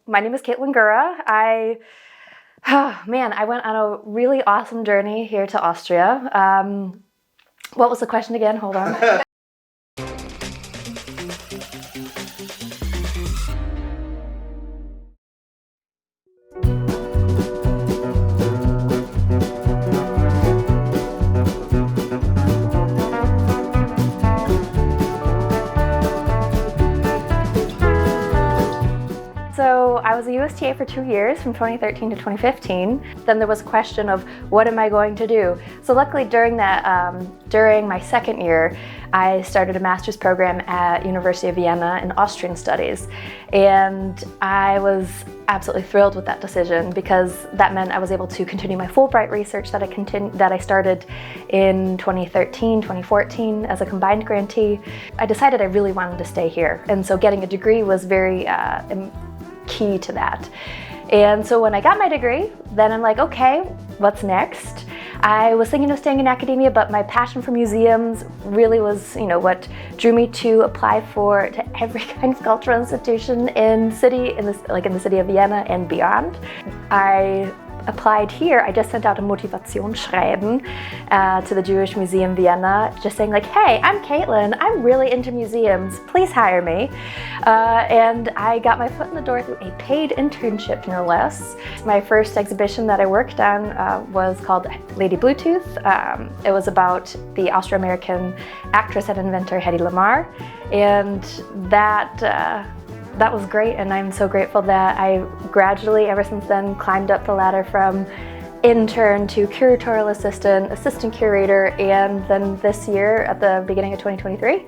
My name is Caitlin Gura. I went on a really awesome journey here to Austria. What was the question again? Hold on. So I was a USTA for 2 years, from 2013 to 2015. Then there was a question of what am I going to do? So luckily during my second year, I started a master's program at University of Vienna in Austrian Studies. And I was absolutely thrilled with that decision because that meant I was able to continue my Fulbright research that I started in 2013, 2014 as a combined grantee. I decided I really wanted to stay here. And so getting a degree was very key to that. And so when I got my degree, then I'm like, okay, what's next? I was thinking of staying in academia, but my passion for museums really was, what drew me to apply to every kind of cultural institution in the city of Vienna and beyond. I applied here. I just sent out a Motivationsschreiben to the Jewish Museum Vienna, just saying like, hey, I'm Caitlin, I'm really into museums, please hire me. And I got my foot in the door through a paid internship, no less. My first exhibition that I worked on was called Lady Bluetooth. It was about the Austro-American actress and inventor Hedy Lamarr, and that was great, and I'm so grateful that I gradually, ever since then, climbed up the ladder from intern to curatorial assistant, assistant curator, and then this year, at the beginning of 2023,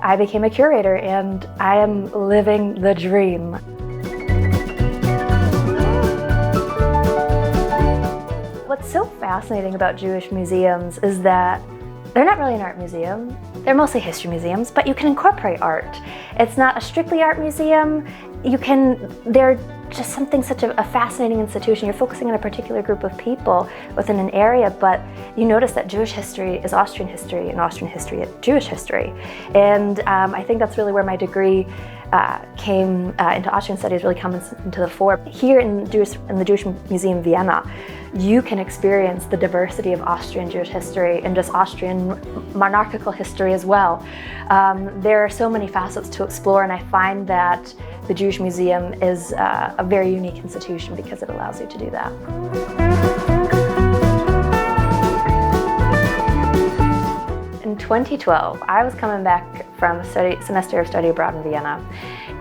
I became a curator, and I am living the dream. What's so fascinating about Jewish museums is that they're not really an art museum. They're mostly history museums, but you can incorporate art. It's not a strictly art museum. They're just such a fascinating institution. You're focusing on a particular group of people within an area, but you notice that Jewish history is Austrian history and Austrian history is Jewish history. And I think that's really where my degree came into Austrian studies, really comes into the fore. Here in the Jewish Museum Vienna, you can experience the diversity of Austrian Jewish history and just Austrian monarchical history as well. There are so many facets to explore, and I find that the Jewish Museum is a very unique institution because it allows you to do that. In 2012, I was coming back from a semester of study abroad in Vienna,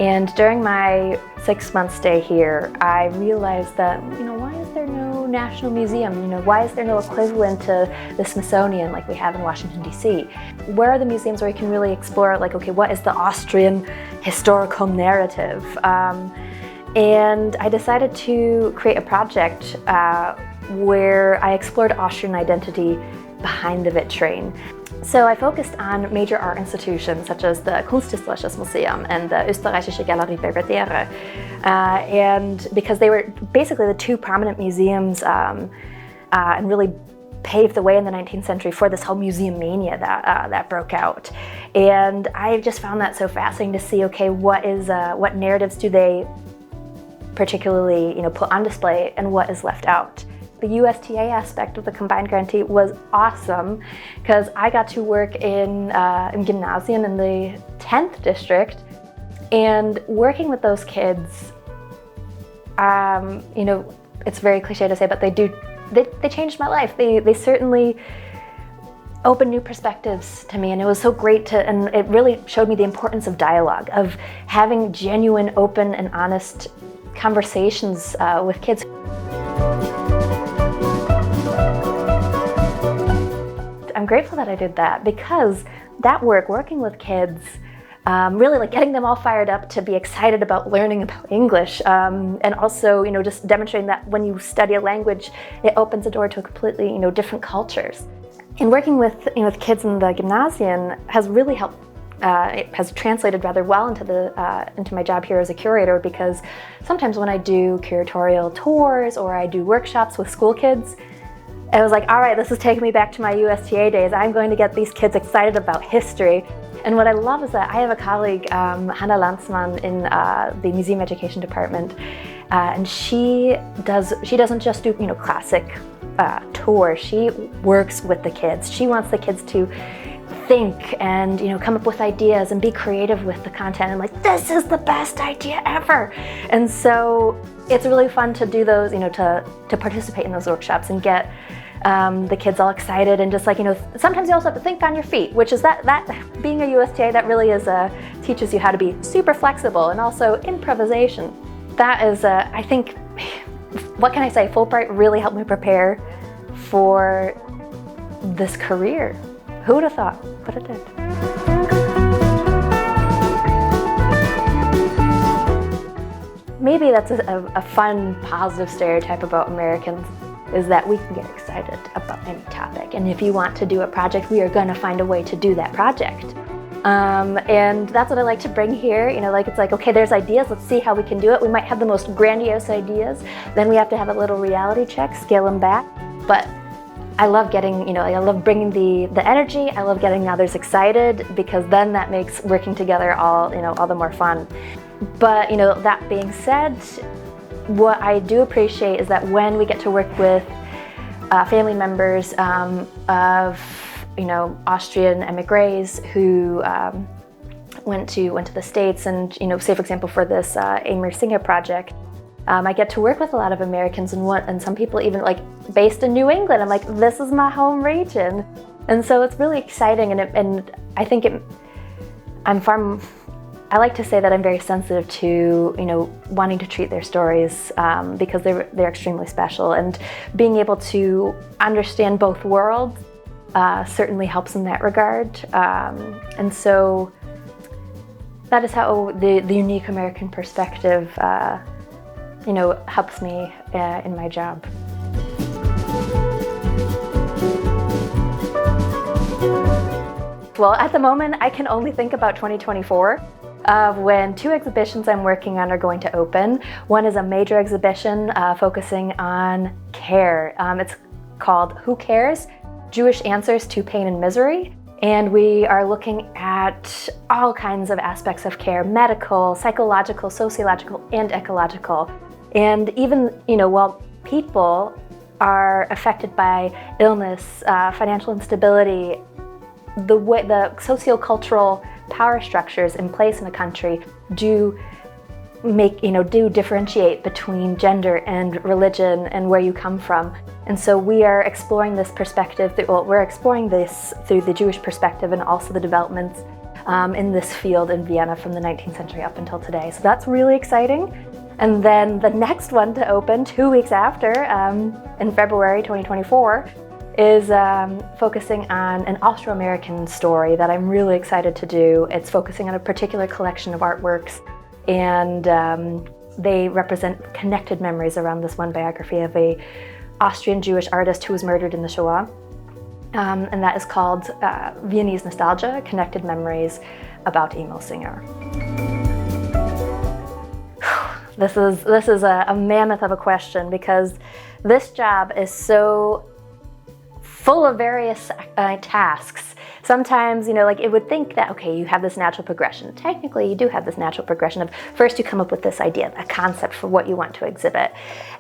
and during my 6-month stay here, I realized that, why is there no national museum? Why is there no equivalent to the Smithsonian like we have in Washington, D.C.? Where are the museums where you can really explore, what is the Austrian historical narrative? And I decided to create a project where I explored Austrian identity behind the vitrine. So I focused on major art institutions such as the Kunsthistorisches Museum and the Österreichische Galerie Belvedere, and because they were basically the two prominent museums and really paved the way in the 19th century for this whole museum mania that broke out. And I just found that so fascinating to see, what narratives do they particularly put on display and what is left out. The USTA aspect of the combined grantee was awesome because I got to work in Gymnasien in the 10th district, and working with those kids, it's very cliche to say, but they changed my life. They certainly opened new perspectives to me, and it was so great and it really showed me the importance of dialogue, of having genuine, open, and honest conversations with kids. I'm grateful that I did that because that working with kids, really getting them all fired up to be excited about learning about English, and also, just demonstrating that when you study a language, it opens the door to a completely, different cultures. And working with kids in the Gymnasien has really helped. It has translated rather well into my job here as a curator, because sometimes when I do curatorial tours or I do workshops with school kids, I was like, all right, this is taking me back to my USTA days. I'm going to get these kids excited about history. And what I love is that I have a colleague, Hannah Landsman, in the Museum Education Department, and she doesn't just do classic tours. She works with the kids. She wants the kids to think and come up with ideas and be creative with the content. And like, this is the best idea ever. And so it's really fun to do those, to participate in those workshops and get the kids all excited, and just like, sometimes you also have to think on your feet, which is that being a USTA, that really is teaches you how to be super flexible, and also improvisation. That is, I think, what can I say? Fulbright really helped me prepare for this career. Who would have thought? But it did. Maybe that's a fun, positive stereotype about Americans, is that we can get excited about any topic. And if you want to do a project, we are going to find a way to do that project. And that's what I like to bring here. It's like, okay, there's ideas, let's see how we can do it. We might have the most grandiose ideas. Then we have to have a little reality check, scale them back. But I love getting, I love bringing the energy. I love getting others excited, because then that makes working together all the more fun. But, that being said, what I do appreciate is that when we get to work with family members of Austrian emigres who went to the States, and say for example for this Amir Singha project, I get to work with a lot of Americans, and some people even like based in New England. I'm like, this is my home region, and so it's really exciting. And I think I like to say that I'm very sensitive to wanting to treat their stories because they're extremely special, and being able to understand both worlds certainly helps in that regard. And so that is how the unique American perspective helps me in my job. Well, at the moment, I can only think about 2024. When two exhibitions I'm working on are going to open. One is a major exhibition focusing on care. It's called Who Cares? Jewish Answers to Pain and Misery. And we are looking at all kinds of aspects of care: medical, psychological, sociological, and ecological. And even, while people are affected by illness, financial instability, the sociocultural power structures in place in a country do differentiate between gender and religion and where you come from. And so we are exploring this perspective, we're exploring this through the Jewish perspective, and also the developments in this field in Vienna from the 19th century up until today. So that's really exciting. And then the next one to open 2 weeks after, in February 2024, is focusing on an Austro-American story that I'm really excited to do. It's focusing on a particular collection of artworks, and they represent connected memories around this one biography of a Austrian Jewish artist who was murdered in the Shoah. And that is called Viennese Nostalgia: Connected Memories about Emil Singer. This is a mammoth of a question, because this job is so full of various tasks. Sometimes, it would think that, okay, you have this natural progression. Technically, you do have this natural progression of first you come up with this idea, a concept for what you want to exhibit.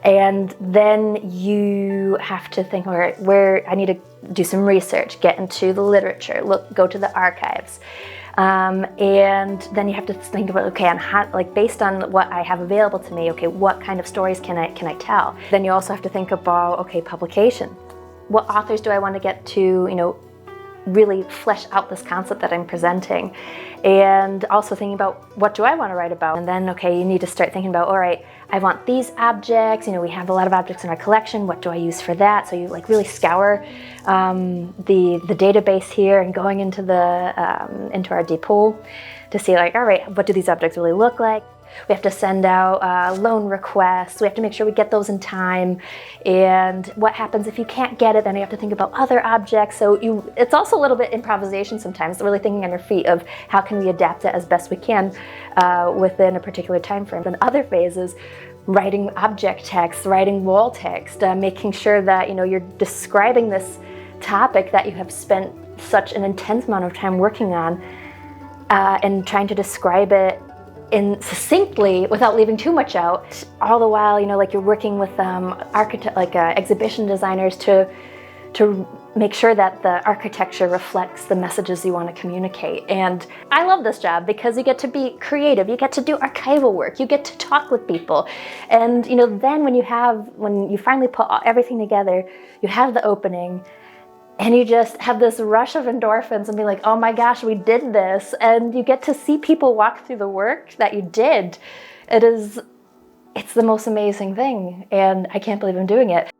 And then you have to think, all right, where I need to do some research, get into the literature, go to the archives. And then you have to think about, okay, based on what I have available to me, okay, what kind of stories can I tell? Then you also have to think about, okay, publication. What authors do I want to get to, really flesh out this concept that I'm presenting? And also thinking about, what do I want to write about? And then, okay, you need to start thinking about, all right, I want these objects, we have a lot of objects in our collection, what do I use for that? So you really scour the database here, and going into into our depot to see, all right, what do these objects really look like? We have to send out loan requests. We have to make sure we get those in time. And what happens if you can't get it? Then you have to think about other objects. So it's also a little bit improvisation sometimes, really thinking on your feet of how can we adapt it as best we can within a particular time frame. And other phases, writing object text, writing wall text, making sure that you're describing this topic that you have spent such an intense amount of time working on, and trying to describe it in succinctly without leaving too much out. All the while, like you're working with exhibition designers to make sure that the architecture reflects the messages you want to communicate. And I love this job because you get to be creative, you get to do archival work, you get to talk with people. And then when you finally put everything together, you have the opening, and you just have this rush of endorphins and be like, oh my gosh, we did this. And you get to see people walk through the work that you did. It's the most amazing thing, and I can't believe I'm doing it.